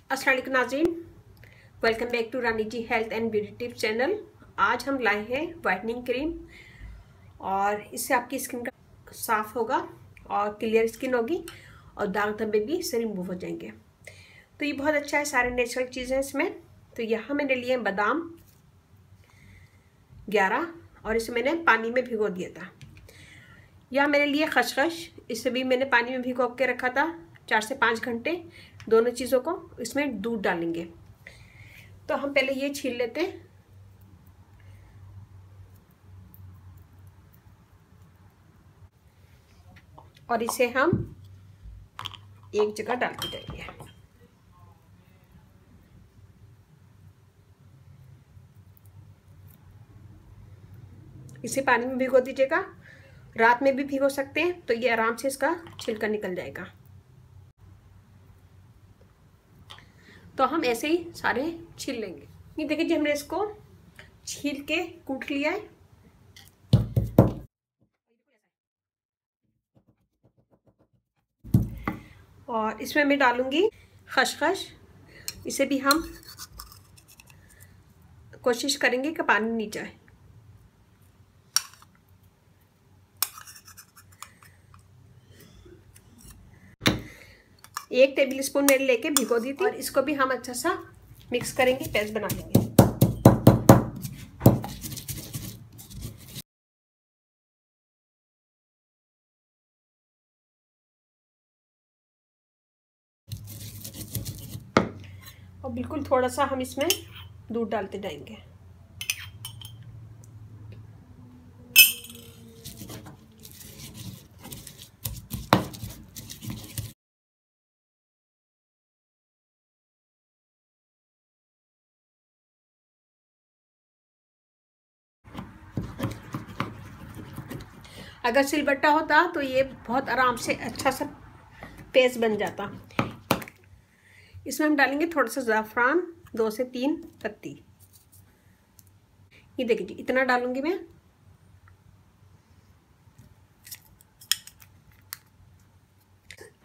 अस्सलाम वालेकुम नाज़रीन, welcome back to Rani ji health and beauty tips channel. आज हम लाए हैं वाइटनिंग क्रीम और इससे आपकी स्किन का साफ होगा और क्लियर स्किन होगी और दाग धब्बे भी इससे रिमूव हो जाएंगे। तो ये बहुत अच्छा है, सारे नेचुरल चीज़ें इसमें। तो यहाँ मैंने लिए बादाम 11 और इसे मैंने पानी में भिगो दिया था। यहाँ मैंने लिए खसखस, इसे भी मैंने पानी में भिगो के रखा था 4 से 5 घंटे। दोनों चीज़ों को इसमें दूध डालेंगे। तो हम पहले ये छील लेते हैं और इसे हम एक जगह डालते जाएंगे। इसे पानी में भिगो दीजिएगा, रात में भी भिगो सकते हैं तो ये आराम से इसका छिलका निकल जाएगा। तो हम ऐसे ही सारे छील लेंगे। ये देखिए जी, हमने इसको छील के कूट लिया है। और इसमें मैं डालूंगी खसखस। इसे भी हम कोशिश करेंगे कि पानी नहीं जाए। एक टेबल स्पून मैंने लेके भिगो दी थी और इसको भी हम अच्छा सा मिक्स करेंगे, पेस्ट बना लेंगे। और बिल्कुल थोड़ा सा हम इसमें दूध डालते जाएंगे। अगर सिलबट्टा होता तो ये बहुत आराम से अच्छा सा पेस्ट बन जाता। इसमें हम डालेंगे थोड़ा सा ज़ाफ़रान, 2 से 3 पत्ती। ये देखिए जी, इतना डालूंगी मैं।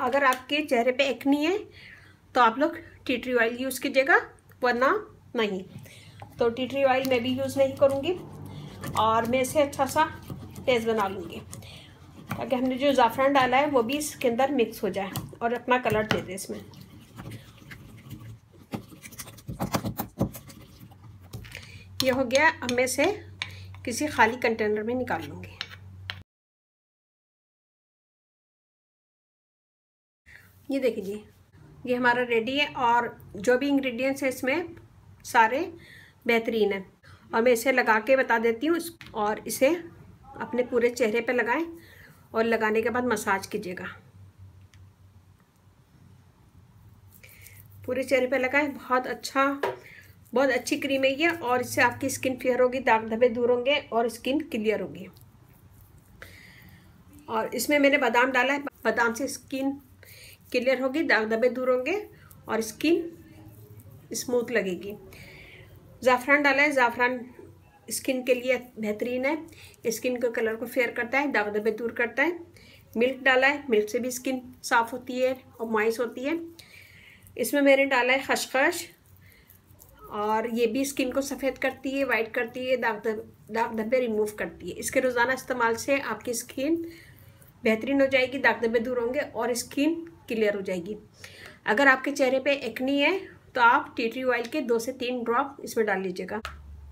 अगर आपके चेहरे पे एक्नी है तो आप लोग टी ट्री ऑयल यूज़ कीजिएगा, वरना नहीं। तो टी ट्री ऑयल मैं भी यूज़ नहीं करूँगी और मैं इसे अच्छा सा पेस्ट बना लूँगी ताकि हमने जो ज़ाफ़रान डाला है वो भी इसके अंदर मिक्स हो जाए और अपना कलर दे दे इसमें। ये हो गया। अब मैं इसे किसी खाली कंटेनर में निकाल लूँगी। ये देखिए जी, ये हमारा रेडी है और जो भी इंग्रेडिएंट्स है इसमें सारे बेहतरीन है। और मैं इसे लगा के बता देती हूँ। और इसे अपने पूरे चेहरे पे लगाएं और लगाने के बाद मसाज कीजिएगा। पूरे चेहरे पे लगाएं, बहुत अच्छी क्रीम है ये। और इससे आपकी स्किन फेयर होगी, दाग धब्बे दूर होंगे और स्किन क्लियर होगी। और इसमें मैंने बादाम डाला है, बादाम से स्किन क्लियर होगी, दाग धब्बे दूर होंगे और स्किन स्मूथ लगेगी। ज़ाफ़रान डाला है, ज़ाफ़रान स्किन के लिए बेहतरीन है, स्किन के कलर को फेयर करता है, दाग धब्बे दूर करता है। मिल्क डाला है, मिल्क से भी स्किन साफ़ होती है और मॉइस्ट होती है। इसमें मैंने डाला है खसखस और ये भी स्किन को सफ़ेद करती है, वाइट करती है, दाग धब्बे रिमूव करती है। इसके रोज़ाना इस्तेमाल से आपकी स्किन बेहतरीन हो जाएगी, दाग धब्बे दूर होंगे और स्किन क्लियर हो जाएगी। अगर आपके चेहरे पे एक्नी है तो आप टी ट्री ऑयल के 2 से 3 ड्रॉप इसमें डाल लीजिएगा।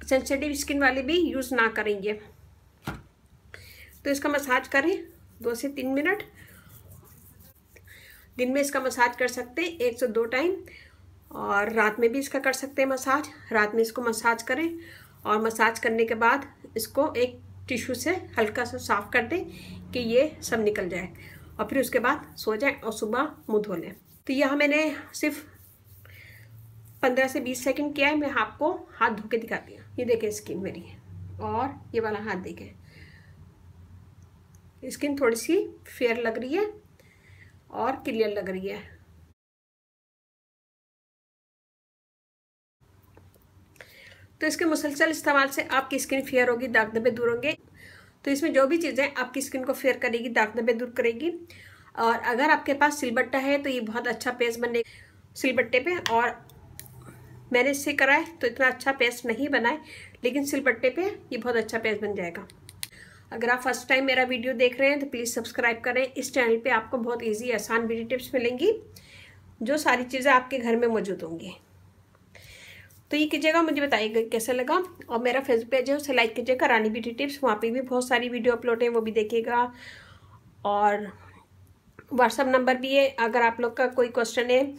सेंसिटिव स्किन वाले भी यूज़ ना करेंगे। तो इसका मसाज करें 2 से 3 मिनट। दिन में इसका मसाज कर सकते हैं 1 से 2 टाइम और रात में भी इसका कर सकते हैं मसाज। रात में इसको मसाज करें और मसाज करने के बाद इसको एक टिश्यू से हल्का सा साफ़ कर दें कि ये सब निकल जाए और फिर उसके बाद सो जाएं और सुबह मुँह धो लें। तो यहाँ मैंने सिर्फ 15 से 20 सेकंड किया है। मैं आपको हाथ धो के दिखाती हूँ। ये देखें स्किन मेरी, और ये वाला हाथ देखें, स्किन थोड़ी सी फेयर लग रही है और क्लियर लग रही है। तो इसके मुसलसल इस्तेमाल से आपकी स्किन फेयर होगी, दाग धब्बे दूर होंगे। तो इसमें जो भी चीज़ें आपकी स्किन को फेयर करेगी, दाग धब्बे दूर करेगी। और अगर आपके पास सिलबट्टा है तो ये बहुत अच्छा पेस्ट बनेगा। सिलबट्टे पे। और मैंने इससे करा है तो इतना अच्छा पेस्ट नहीं बना है, लेकिन सिलबट्टे पे ये बहुत अच्छा पेस्ट बन जाएगा। अगर आप फर्स्ट टाइम मेरा वीडियो देख रहे हैं तो प्लीज़ सब्सक्राइब करें। इस चैनल पे आपको बहुत इजी आसान ब्यूटी टिप्स मिलेंगी, जो सारी चीज़ें आपके घर में मौजूद होंगी। तो ये कीजिएगा, मुझे बताइएगा कैसा लगा। और मेरा फेसबुक पेज है, उसे लाइक कीजिएगा, रानी ब्यूटी टिप्स। वहाँ पे भी बहुत सारी वीडियो अपलोड है, वो भी देखिएगा। और व्हाट्सअप नंबर भी है, अगर आप लोग का कोई क्वेश्चन है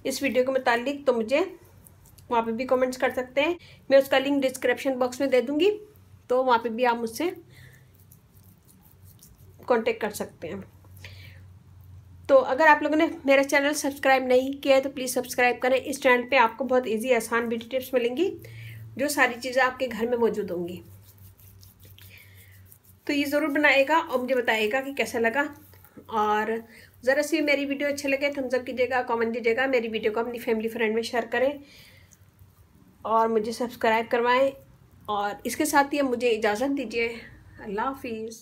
इस वीडियो के मुतालिक तो मुझे वहाँ पे भी कमेंट्स कर सकते हैं। मैं उसका लिंक डिस्क्रिप्शन बॉक्स में दे दूँगी, तो वहाँ पे भी आप मुझसे कांटेक्ट कर सकते हैं। तो अगर आप लोगों ने मेरा चैनल सब्सक्राइब नहीं किया है तो प्लीज़ सब्सक्राइब करें। इस चैनल पे आपको बहुत इजी आसान ब्यूटी टिप्स मिलेंगी, जो सारी चीज़ें आपके घर में मौजूद होंगी। तो ये ज़रूर बनाएगा और मुझे बताइएगा कि कैसा लगा। और ज़रा सी मेरी वीडियो अच्छे लगे थम्स अप कीजिएगा, कमेंट दीजिएगा, मेरी वीडियो को अपनी फैमिली फ्रेंड में शेयर करें और मुझे सब्सक्राइब करवाएं। और इसके साथ ही मुझे इजाज़त दीजिए। अल्लाह हाफिज़।